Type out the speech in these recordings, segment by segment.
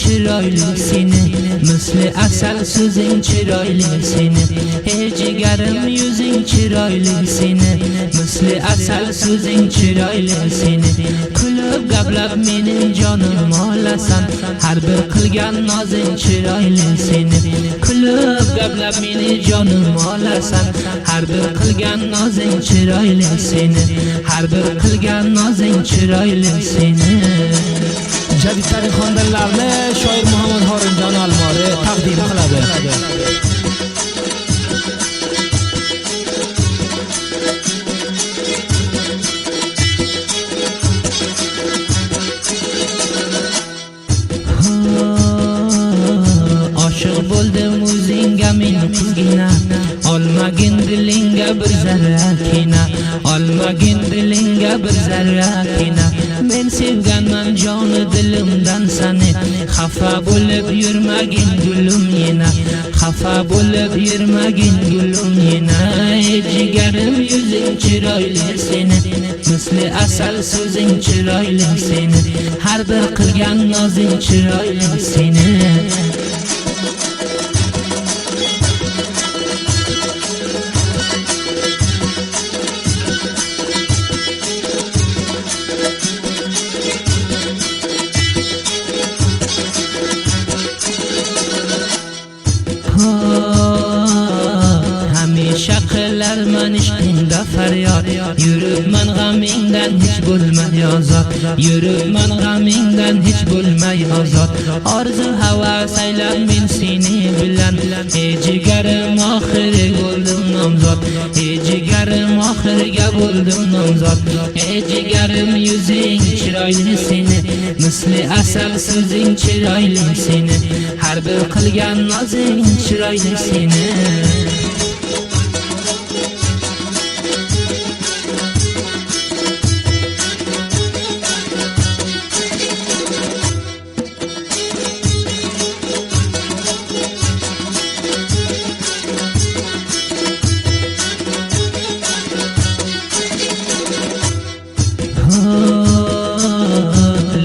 chiroyli seni, misli asal so'zing chiroyli seni. Ey jigarim yuzing chiroyli seni, misli asal so'zing chiroyli seni. Kulib gaplab mening jonim olasan, har bir qilgan nozing chiroyli seni. Kulib gaplab meni jonim olasan, har bir qilgan nozing chiroyli seni, har bir qilgan nozing chiroyli seni. Jadid tarix xonadonlarini shoir Muhammad Horimjon Almori taqdim qiladi. Oshiq bo'ldim o'zingga men qizgina, olmagin dilingga bir zarra kina, olmagin dilingga bir zarra kina. Men sevganman joni dilimdan seni, xafa bo'lib yurmagin gulim yena, xafa bo'lib yurmagin gulim yena. Ey jigarim yuzing chiroyli seni, misli asal so'zing chiroyli seni, har bir qilgan nozing chiroyli seni. Hamisha qilarman ishqingda faryod, yuribman g'amingdan hech bo'lmay ozod, yuribman g'amingdan hech bo'lmay ozod. Orzu havas aylab men seni bilan, ey jigarim oxiri bo'ldim nomzod, ey jigarim oxiriga bo'ldim nomzod. Ey jigarim yuzing chiroyli seni, misli asal so'zing chiroyli seni, har bir qilgan nozing chiroyli seni.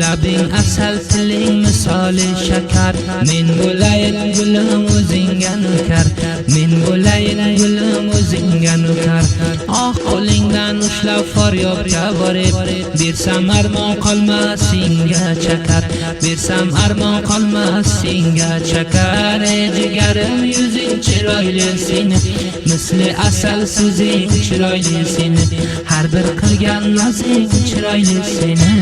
Labing asal tiling misoli shakar, men bo'layin gulim o'zingga nukar, men bo'layin gulim o'zingga nukar. Oq qo'lingdan ushlab faryodga borib, bersam armon qolmas senga chakar, bersam armon qolmas senga chakar. Ey jigarim yuzing chiroyli seni, misli asal so'zing chiroyli seni, har bir qilgan nozing chiroyli seni.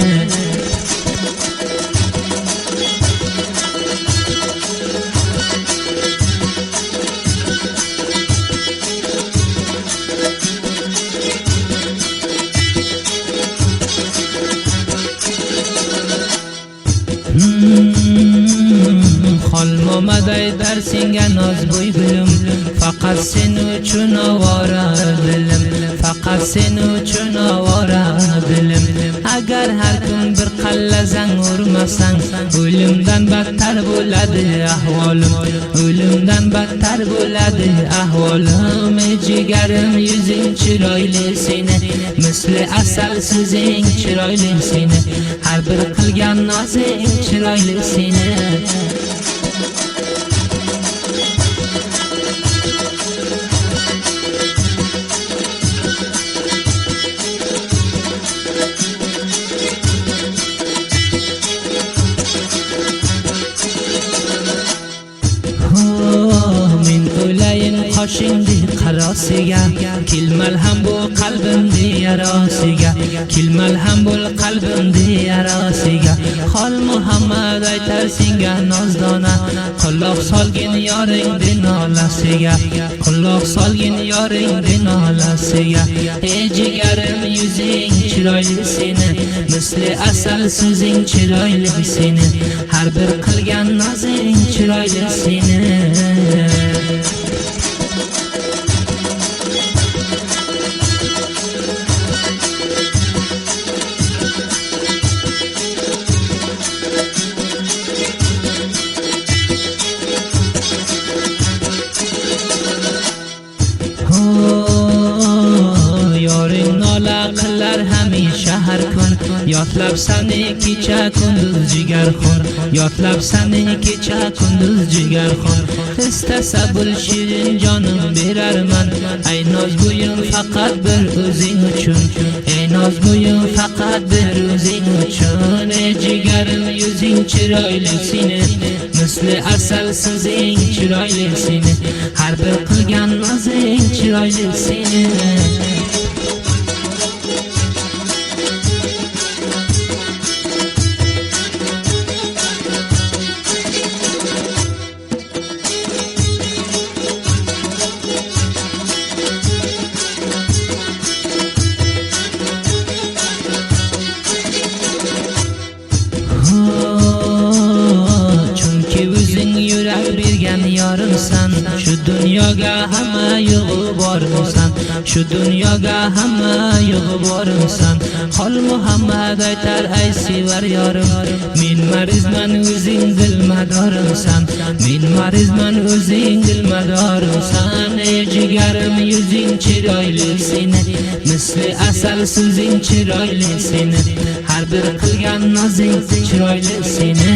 Qolmamaday darsinga noz bo'y bilim, faqat sen uchun ovora dilim, faqat sen uchun ovora dilim. Agar har kun bir qallazang urmasang, o'limdan battar bo'ladi ahvolim, o'limdan battar bo'ladi ahvolim. Ey jigarim yuzing chiroyli seni, misli asal so'zing chiroyli seni, har bir qilgan nozing chiroyli seni. Qoshingni qarosiga, kilmal ham bu qalbimni yarosiga, kilmal ham bu qalbimni yarosiga. Xol Muhammad aytar senga nozdona, quloq solgin yoringni nolasiga, quloq solgin yoringni nolasiga. Ey jigarim yuzing chiroyli seni, misli asal so'zing chiroyli seni, har bir qilgan nozing chiroyli seni. hamisha har kun yodlab seni kecha kunduz jigarxon yodlab seni kecha kunduz jigarxon istasa bul shirin jonim berarman ay noz bo'yim faqat bir o'zing uchun ey noz bo'yim faqat bir o'zing uchun ey jigarim yuzing chiroyli seni misli asal sizing chiroyli seni har bir qilgan nozing chiroyli seni bergan yorimsan shu dunyoga hamma yig'i borimsan shu dunyoga hamma yig'i borimsan xol Muhammad aytar ay sevar yorim men marizman o'zing dilmadorimsan men marizman o'zing dilmadorimsan ey jigarim yuzing chiroyli seni misli asal so'zing chiroyli seni har bir qilgan nozing chiroyli seni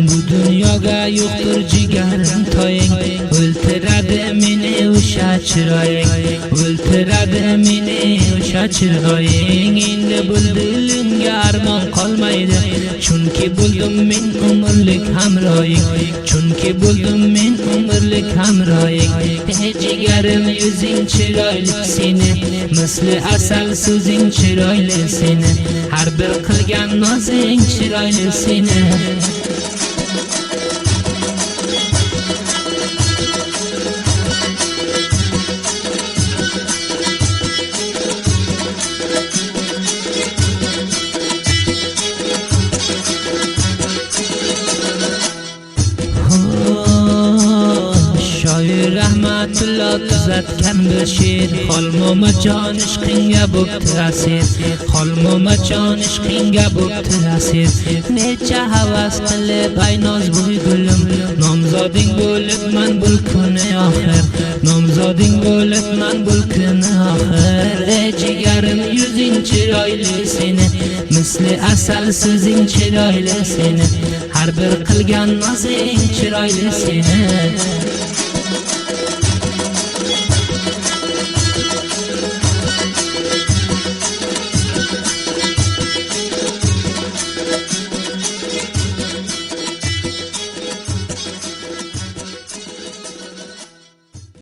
bu dunyoga yo'qdir jigarim toying o'ltiradi meni o'sha chiroying o'ltiradi meni o'sha chiroying endi buldilimga armon qolmaydi chunki bo'ldim men umrlik hamroying chunki bo'ldim men umrlik hamroying ey jigarim yuzing chiroyli seni misli asal so'zing chiroyli seni har bir qilgan nozing chiroyli seni shoir rahmatulloh tuzatgan bir she'r xolmoma jon ishqingga bo'pti asir xolmoma jon ishqingga bo'pti asir necha havas qilib ay noz bo'y gulim nomzoding bo'libman bul kuni oxir nomzoding bo'libman bul kuni oxir ey jigarim yuzing chiroyli seni misli asal so'zing chiroyli seni har bir qilgan nozing chiroyli seni